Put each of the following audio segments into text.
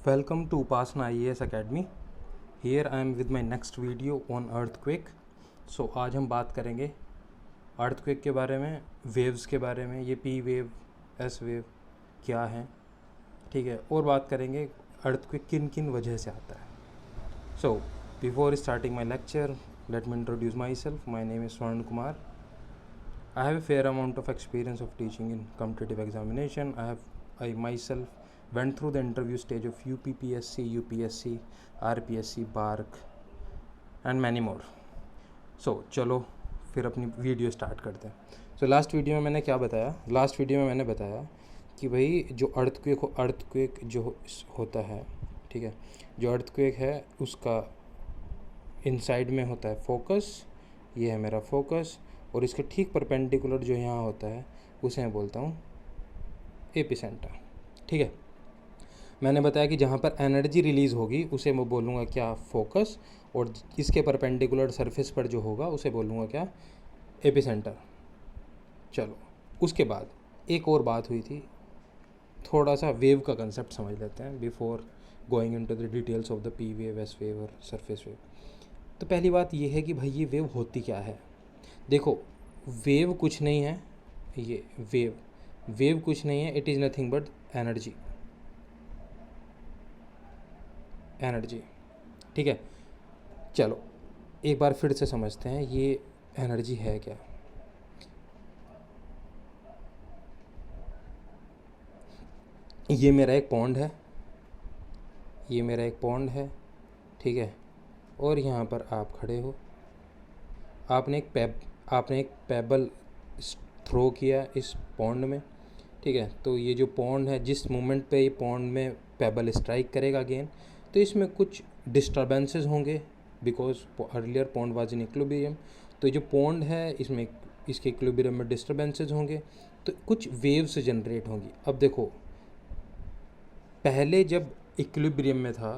Welcome to Upasana IAS Academy. Here I am with my next video on earthquake. So आज हम बात करेंगे earthquake के बारे में, waves के बारे में, ये P wave, S wave क्या है, ठीक है, और बात करेंगे earthquake किन किन वजह से आता है. So before starting my lecture, let me introduce myself. My name is Swarn Kumar. I have a fair amount of experience of teaching in competitive examination. I myself went through the interview stage of UPPSC, UPSC, RPSC, BARC and many more. So चलो फिर अपनी video start करते हैं. So last video में मैंने क्या बताया? Last video में मैंने बताया कि भाई जो अर्थक्वेक जो होता है, ठीक है, जो अर्थक्वेक है उसका इनसाइड में होता है फोकस, ये है मेरा फोकस, और इसके ठीक परपेंडिकुलर जो यहाँ होता है उसे मैं बोलता हूँ एपिसेंटर. ठीक है, मैंने बताया कि जहाँ पर एनर्जी रिलीज़ होगी उसे मैं बोलूँगा क्या, फोकस, और इसके परपेंडिकुलर सरफेस पर जो होगा उसे बोलूँगा क्या, एपिसेंटर. चलो उसके बाद एक और बात हुई थी, थोड़ा सा वेव का कंसेप्ट समझ लेते हैं before going into the details of the P wave, S wave और सरफेस वेव. तो पहली बात ये है कि भाई ये वेव होती क्या है. देखो वेव कुछ नहीं है, ये वेव कुछ नहीं है, it is nothing but energy. ठीक है, चलो एक बार फिर से समझते हैं ये एनर्जी है क्या. ये मेरा एक पॉन्ड है, ठीक है, और यहाँ पर आप खड़े हो, आपने एक पेबल थ्रो किया इस पॉन्ड में, ठीक है. तो ये जो पॉन्ड है, जिस मोमेंट पे ये पॉन्ड में पेबल स्ट्राइक करेगा अगेन, तो इसमें कुछ डिस्टर्बेंसेस होंगे because earlier pond was in equilibrium. तो ये जो पॉन्ड है इसमें इसके इक्विलिब्रियम में डिस्टर्बेंसेस होंगे, तो कुछ वेव्स जनरेट होंगी. अब देखो पहले जब इक्विलिब्रियम में था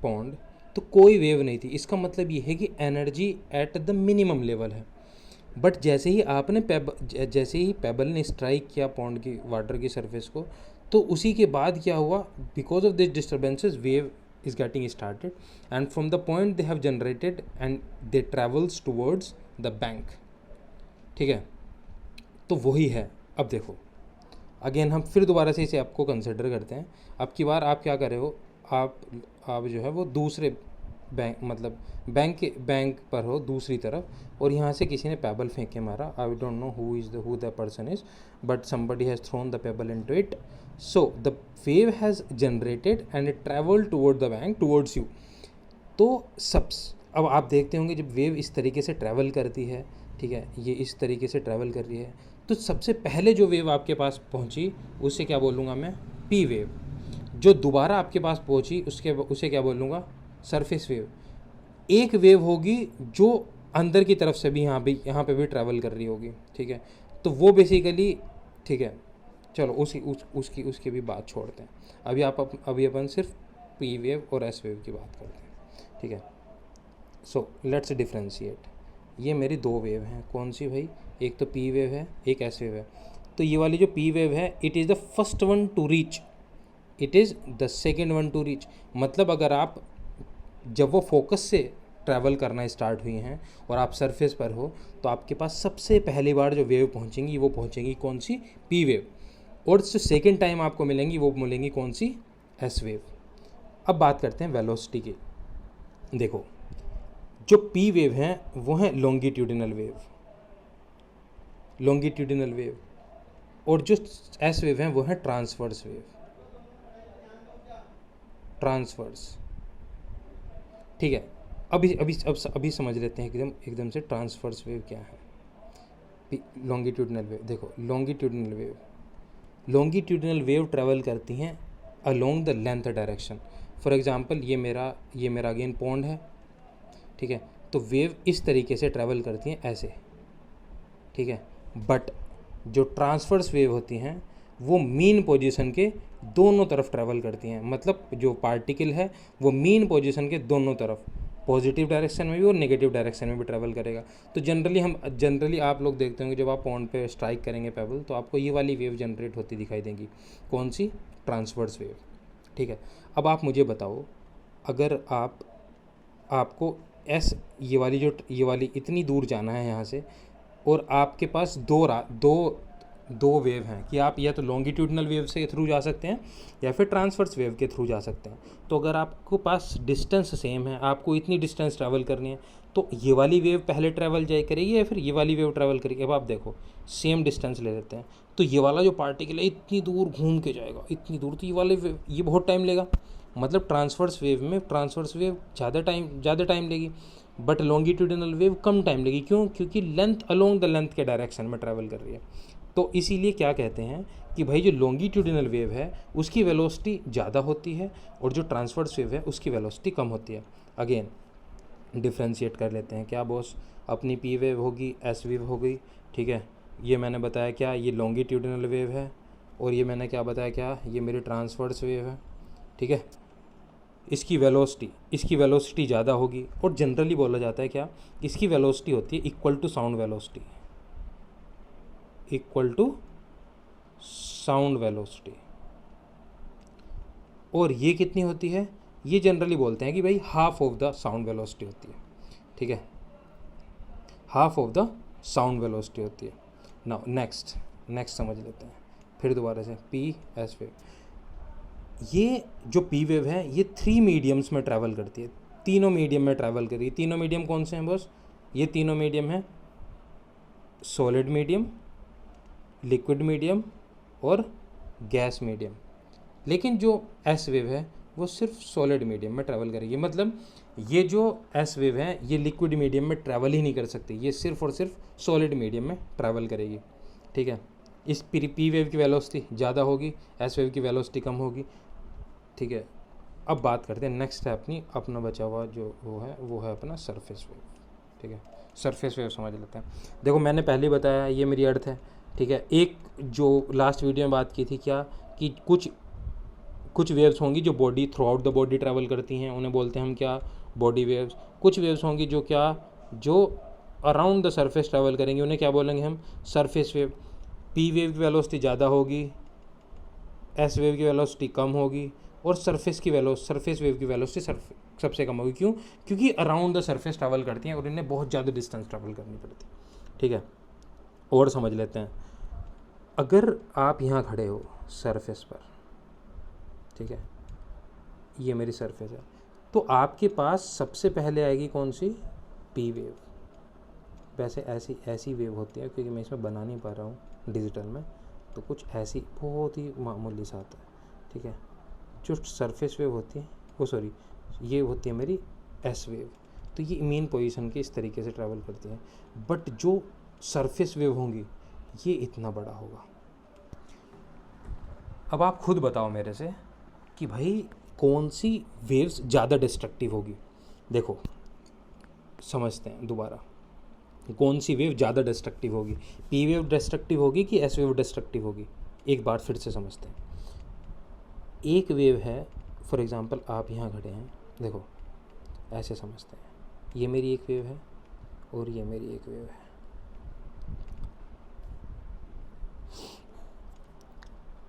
पॉन्ड तो कोई वेव नहीं थी, इसका मतलब ये है कि energy at the minimum level है. बट जैसे ही पेबल ने स्ट्राइक किया पॉन्ड की वाटर की सरफेस को, तो उसी के बाद क्या हुआ, because of this disturbances wave is getting started and from the point they have generated and they travels towards the bank. ठीक है, तो वही है. अब देखो अगेन हम फिर दोबारा से इसे आपको कंसिडर करते हैं. अब की बार आप क्या कर रहे हो, आप जो है वो दूसरे बैंक पर हो दूसरी तरफ, और यहाँ से किसी ने पेबल फेंक के मारा. I don't know who the person is, but somebody has thrown the payable into it. So the wave has generated and it travel toward the bank towards you. तो अब आप देखते होंगे जब वेव इस तरीके से ट्रैवल करती है, ठीक है, ये इस तरीके से ट्रैवल कर रही है, तो सबसे पहले जो वेव आपके पास पहुँची उसे क्या बोलूँगा मैं, पी वेव. जो दोबारा आपके पास पहुँची उसे क्या बोलूँगा, सरफेस वेव. एक वेव होगी जो अंदर की तरफ से भी यहाँ पे भी ट्रैवल कर रही होगी, ठीक है. तो वो बेसिकली, ठीक है, चलो उसकी भी बात छोड़ते हैं. अभी अपन सिर्फ पी वेव और एस वेव की बात करते हैं, ठीक है. So let's differentiate. ये मेरी दो वेव हैं, कौन सी भाई, एक तो पी वेव है, एक एस वेव है. तो ये वाली जो पी वेव है, it is the first one two reach, it is the second one two reach. मतलब अगर आप जब वो फोकस से ट्रैवल करना स्टार्ट हुई हैं और आप सरफेस पर हो, तो आपके पास सबसे पहली बार जो वेव पहुंचेंगी वो पहुंचेंगी कौन सी, पी वेव. और जो सेकेंड टाइम आपको मिलेंगी वो मिलेंगी कौन सी, एस वेव. अब बात करते हैं वेलोसिटी की. देखो जो पी वेव हैं वो हैं लॉन्गिट्यूडिनल वेव, और जो एस वेव हैं वो हैं ट्रांसवर्स. ठीक है, अभी समझ लेते हैं एकदम से ट्रांसवर्स वेव क्या है. लॉन्गिट्यूडिनल वेव, देखो लॉन्गिट्यूडिनल वेव ट्रैवल करती हैं along the length direction. For example ये मेरा अगेन पॉन्ड है, ठीक है, तो वेव इस तरीके से ट्रैवल करती हैं ऐसे, ठीक है. बट जो ट्रांसवर्स वेव होती हैं वो मीन पोजीशन के दोनों तरफ ट्रैवल करती हैं. मतलब जो पार्टिकल है वो मीन पोजीशन के दोनों तरफ, पॉजिटिव डायरेक्शन में भी और नेगेटिव डायरेक्शन में भी ट्रैवल करेगा. तो जनरली आप लोग देखते होंगे जब आप पॉन्ड पे स्ट्राइक करेंगे पेबल, तो आपको ये वाली वेव जनरेट होती दिखाई देंगी, कौन सी, ट्रांसवर्स वेव. ठीक है। अब आप मुझे बताओ, अगर आपको ये वाली इतनी दूर जाना है यहाँ से, और आपके पास दो वेव हैं कि आप या तो लॉन्गिट्यूडनल वेव से थ्रू जा सकते हैं या फिर ट्रांसवर्स वेव के थ्रू जा सकते हैं। तो अगर आपको पास डिस्टेंस सेम है, आपको इतनी डिस्टेंस ट्रैवल करनी है, तो ये वाली वेव पहले ट्रैवल जाए करेगी या फिर ये वाली वेव ट्रैवल करेगी। अब आप देखो, सेम डिस्टेंस ले लेते हैं, तो ये वाला जो पार्टिकल है इतनी दूर घूम के जाएगा, इतनी दूर, तो ये वाले वेव ये बहुत टाइम लेगा। मतलब ट्रांसवर्स वेव ज़्यादा टाइम लेगी, but longitudinal wave come time लेगी। क्यों? क्योंकि लेंथ अलोंग द लेंथ के डायरेक्शन में ट्रैवल कर रही है। तो इसीलिए क्या कहते हैं कि भाई जो लॉन्गिट्यूडिनल वेव है उसकी वेलोसिटी ज़्यादा होती है और जो ट्रांसवर्स वेव है उसकी वेलोसिटी कम होती है। अगेन डिफ्रेंशिएट कर लेते हैं। क्या बॉस? अपनी पी वेव होगी, एस वेव हो गई, ठीक है। ये मैंने बताया क्या, ये लॉन्गिट्यूडिनल वेव है, और ये मैंने क्या बताया, क्या ये मेरी ट्रांसवर्स वेव है, ठीक है। इसकी वेलोसिटी ज़्यादा होगी, और जनरली बोला जाता है क्या, इसकी वेलोसिटी होती है इक्वल टू साउंड वेलोसिटी। और ये कितनी होती है? ये जनरली बोलते हैं कि भाई half of the sound velocity होती है, ठीक है, half of the sound velocity होती है। नाउ नेक्स्ट समझ लेते हैं फिर दोबारा से। पी एस वेव, ये जो पी वेव है ये 3 मीडियम्स में ट्रैवल करती है, तीनों मीडियम में ट्रैवल कर रही है। तीनों मीडियम कौन से हैं बॉस? ये तीनों मीडियम है सॉलिड मीडियम, लिक्विड मीडियम और गैस मीडियम। लेकिन जो एस वेव है वो सिर्फ सॉलिड मीडियम में ट्रैवल करेगी। मतलब ये जो एस वेव है ये लिक्विड मीडियम में ट्रैवल ही नहीं कर सकती, ये सिर्फ और सिर्फ सॉलिड मीडियम में ट्रैवल करेगी, ठीक है। इस पी वेव की वेलोसिटी ज़्यादा होगी, एस वेव की वेलोसिटी कम होगी, ठीक है। अब बात करते हैं नेक्स्ट है अपना बचा हुआ जो वो है अपना सरफेस वेव, ठीक है। सरफेस वेव समझ लेते हैं। देखो मैंने पहले ही बताया ये मेरी अर्थ है, ठीक है। एक जो लास्ट वीडियो में बात की थी क्या, कि कुछ वेव्स होंगी जो body through out the body travel करती हैं, उन्हें बोलते हैं हम क्या, बॉडी वेव्स। कुछ वेव्स होंगी जो अराउंड द सरफेस ट्रैवल करेंगे, उन्हें क्या बोलेंगे हम, सरफेस वेव। पी वेव की वेलोसिटी ज़्यादा होगी, एस वेव की वेलोसिटी कम होगी, और सरफेस वेव की वेलोसिटी सबसे कम होगी। क्यों? क्योंकि अराउंड द सरफेस ट्रैवल करती हैं और इन्हें बहुत ज़्यादा डिस्टेंस ट्रैवल करनी पड़ती है, ठीक है। और समझ लेते हैं, अगर आप यहाँ खड़े हो सरफेस पर, ठीक है, ये मेरी सरफेस है, तो आपके पास सबसे पहले आएगी कौन सी, पी वेव। वैसे ऐसी वेव होती है, क्योंकि मैं इसमें बना नहीं पा रहा हूँ डिजिटल में, तो कुछ ऐसी बहुत ही मामूली सा आता है, ठीक है। जो सरफेस वेव होती है ये होती है मेरी एस वेव। तो ये मेन पोजीशन के इस तरीके से ट्रैवल करती है, बट जो सरफेस वेव होंगी ये इतना बड़ा होगा। अब आप खुद बताओ मेरे से कि भाई कौन सी वेव्स ज़्यादा डिस्ट्रक्टिव होगी। देखो समझते हैं दोबारा, कौन सी वेव ज़्यादा डिस्ट्रक्टिव होगी, पी वेव डिस्ट्रक्टिव होगी कि एस वेव डिस्ट्रक्टिव होगी। एक बार फिर से समझते हैं। एक वेव है, फॉर एग्ज़ाम्पल आप यहाँ खड़े हैं, देखो ऐसे समझते हैं, ये मेरी एक वेव है और ये मेरी एक वेव है।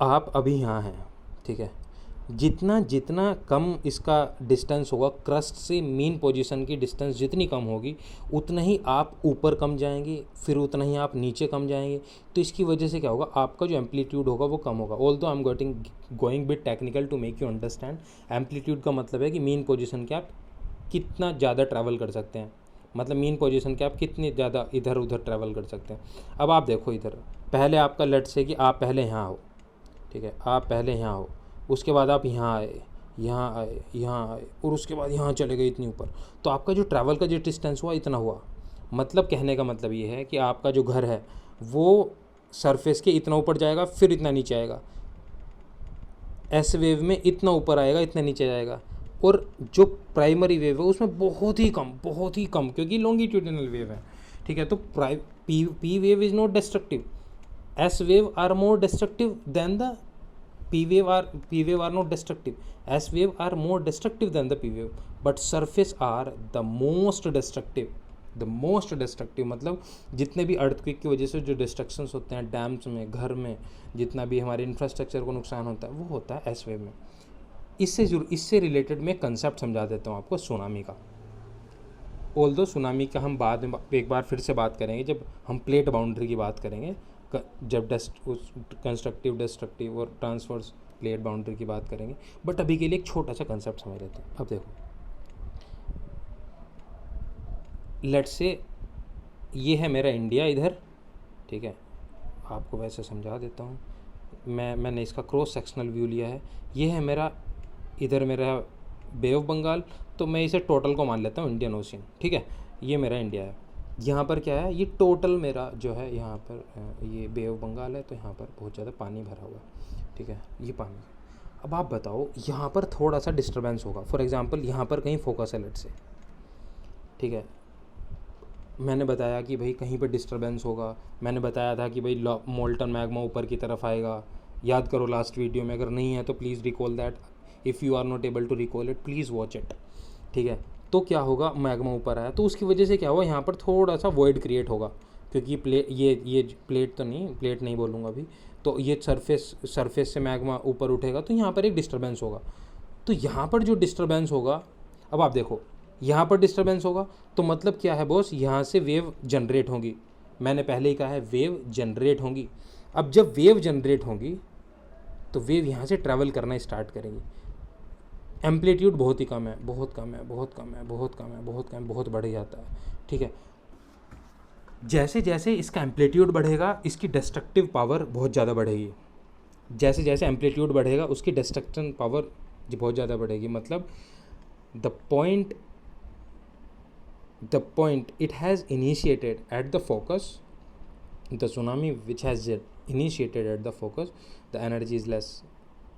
आप अभी यहाँ हैं, ठीक है। जितना कम इसका डिस्टेंस होगा, क्रस्ट से मेन पोजीशन की डिस्टेंस जितनी कम होगी, उतना ही आप ऊपर कम जाएंगे, फिर उतना ही आप नीचे कम जाएंगे। तो इसकी वजह से क्या होगा, आपका जो एम्पलीट्यूड होगा वो कम होगा। Although I am going bit technical to make you understand. Amplitude का मतलब है कि मेन पोजीशन के आप कितना ज़्यादा ट्रैवल कर सकते हैं, मतलब मेन पोजीशन के आप कितने ज़्यादा इधर उधर ट्रैवल कर सकते हैं। अब आप देखो इधर, पहले आपका लेट से कि आप पहले यहाँ हो, ठीक है, आप पहले यहाँ हो, उसके बाद आप यहाँ आए और उसके बाद यहाँ चले गए इतनी ऊपर। तो आपका जो ट्रैवल का जो डिस्टेंस हुआ इतना हुआ। मतलब कहने का मतलब ये है कि आपका जो घर है वो सरफेस के इतना ऊपर जाएगा, फिर इतना नीचे आएगा। एस वेव में इतना ऊपर आएगा, इतना नीचे जाएगा। और जो प्राइमरी वेव है उसमें बहुत ही कम, क्योंकि लॉन्गिट्यूडिनल वेव है, ठीक है। तो P wave is not destructive, S wave are more destructive than the P wave are not destructive. S wave are more destructive than the P wave, but surface are the most destructive. मतलब जितने भी earthquake की वजह से जो destructions होते हैं dams में, घर में, जितना भी हमारे इंफ्रास्ट्रक्चर को नुकसान होता है वो होता है एस वेव में। इससे रिलेटेड मैं कंसेप्ट समझा देता हूँ आपको सुनामी का। ऑल्दो सुनामी का हम बाद में एक बार फिर से बात करेंगे जब हम प्लेट बाउंड्री की बात करेंगे, जब कंस्ट्रक्टिव डिस्ट्रक्टिव और ट्रांसवर्स प्लेट बाउंड्री की बात करेंगे। बट अभी के लिए एक छोटा सा कंसेप्ट समझ लेते हैं। अब देखो, लेट्स से ये है मेरा इंडिया इधर, ठीक है, आपको वैसे समझा देता हूँ। मैंने इसका क्रॉस सेक्शनल व्यू लिया है। ये है मेरा इधर मेरा बे ऑफ बंगाल, तो मैं इसे टोटल को मान लेता हूँ इंडियन ओशियन, ठीक है। ये मेरा इंडिया है। यहाँ पर क्या है, ये टोटल मेरा जो है यहाँ पर ये बे ऑफ बंगाल है, तो यहाँ पर बहुत ज़्यादा पानी भरा हुआ है, ठीक है, ये पानी। अब आप बताओ, यहाँ पर थोड़ा सा डिस्टर्बेंस होगा। फॉर एग्जांपल यहाँ पर कहीं फोकस है लेट से, ठीक है। मैंने बताया कि भाई कहीं पर डिस्टर्बेंस होगा। मैंने बताया था कि भाई मोल्टन मैग्मा ऊपर की तरफ आएगा। याद करो लास्ट वीडियो में, अगर नहीं है तो please recall that. If you are not able to recall it, please watch it, ठीक है। तो क्या होगा, मैग्मा ऊपर आया तो उसकी वजह से क्या हुआ, यहाँ पर थोड़ा सा वॉइड क्रिएट होगा, क्योंकि ये प्लेट नहीं बोलूँगा अभी, तो ये सरफेस से मैग्मा ऊपर उठेगा, तो यहाँ पर एक डिस्टर्बेंस होगा। तो यहाँ पर जो डिस्टर्बेंस होगा, अब आप देखो यहाँ पर डिस्टर्बेंस होगा, तो मतलब क्या है बॉस, यहाँ से वेव जनरेट होगी। मैंने पहले ही कहा है वेव जनरेट होंगी। अब जब वेव जनरेट होंगी तो वेव यहाँ से ट्रैवल करना स्टार्ट करेंगी। एम्पलीट्यूड बहुत ही कम है, बहुत कम है, बहुत कम है, बहुत कम है, बहुत कम, बहुत बढ़ जाता है, ठीक है। जैसे जैसे इसका एम्पलीट्यूड बढ़ेगा, इसकी डिस्ट्रक्टिव पावर बहुत ज़्यादा बढ़ेगी। जैसे जैसे एम्पलीट्यूड बढ़ेगा, उसकी डिस्ट्रक्शन पावर बहुत ज़्यादा बढ़ेगी। मतलब the point it has initiated at the focus, the tsunami which has initiated at the focus, the energy is less,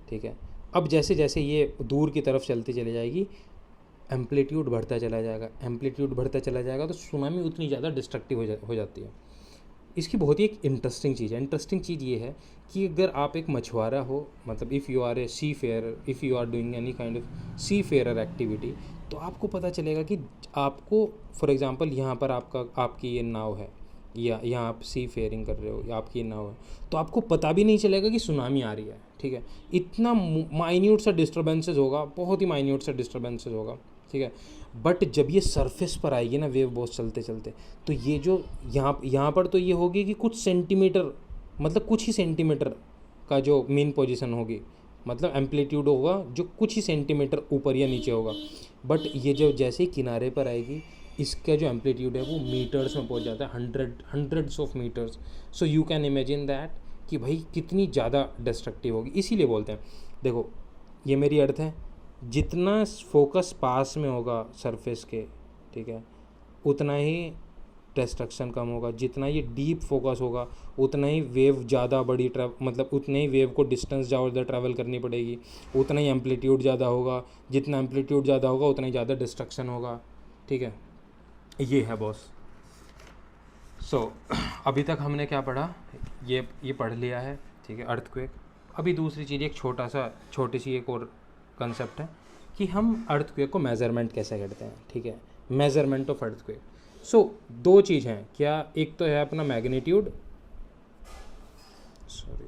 ठीक है। अब जैसे जैसे ये दूर की तरफ चलती चली जाएगी, एम्पलीट्यूड बढ़ता चला जाएगा, एम्पलीट्यूड बढ़ता चला जाएगा, तो सुनामी उतनी ज़्यादा डिस्ट्रक्टिव हो जाती है। इसकी बहुत ही एक इंटरेस्टिंग चीज़ है। इंटरेस्टिंग चीज़ ये है कि अगर आप एक मछुआरा हो, मतलब if you are a sea fare, if you are doing any kind of sea fare activity, तो आपको पता चलेगा कि आपको फॉर एग्जांपल यहाँ पर आपकी ये नाव है, या यहाँ आप सी फेयरिंग कर रहे हो, या आपकी ये नाव है, तो आपको पता भी नहीं चलेगा कि सुनामी आ रही है, ठीक है। इतना माइन्यूट सा डिस्टर्बेंसेस होगा, बहुत ही माइन्यूट सा डिस्टर्बेंसेस होगा, ठीक है। बट जब ये सरफेस पर आएगी ना वेव बहुत चलते चलते, तो ये जो यहाँ पर तो ये होगी कि कुछ सेंटीमीटर, मतलब कुछ ही सेंटीमीटर का जो मेन पोजीशन होगी, मतलब एम्पलीट्यूड होगा जो कुछ ही सेंटीमीटर ऊपर या नीचे होगा। बट ये जो जैसे ही किनारे पर आएगी, इसका जो एम्पलीट्यूड है वो मीटर्स में पहुंच जाता है, hundreds of meters. So you can imagine that कि भाई कितनी ज़्यादा डिस्ट्रक्टिव होगी। इसीलिए बोलते हैं, देखो ये मेरी अर्थ है, जितना फोकस पास में होगा सरफेस के, ठीक है, उतना ही डिस्ट्रक्शन कम होगा। जितना ये डीप फोकस होगा, उतना ही वेव ज़्यादा बड़ी मतलब उतने ही वेव को डिस्टेंस ज़्यादा ट्रैवल करनी पड़ेगी, उतना ही एम्पलीट्यूड ज़्यादा होगा। जितना एम्पलीट्यूड ज़्यादा होगा उतना ही ज़्यादा डिस्ट्रक्शन होगा, ठीक है। ये है बॉस। सो अभी तक हमने क्या पढ़ा, ये पढ़ लिया है, ठीक है, अर्थक्वेक। अभी दूसरी चीज़, एक छोटी सी एक और कंसेप्ट है कि हम अर्थक्वेक को मेज़रमेंट कैसे करते हैं, ठीक है, मेज़रमेंट ऑफ अर्थक्वेक। सो दो चीज़ हैं क्या, एक तो है अपना मैग्नीट्यूड, सॉरी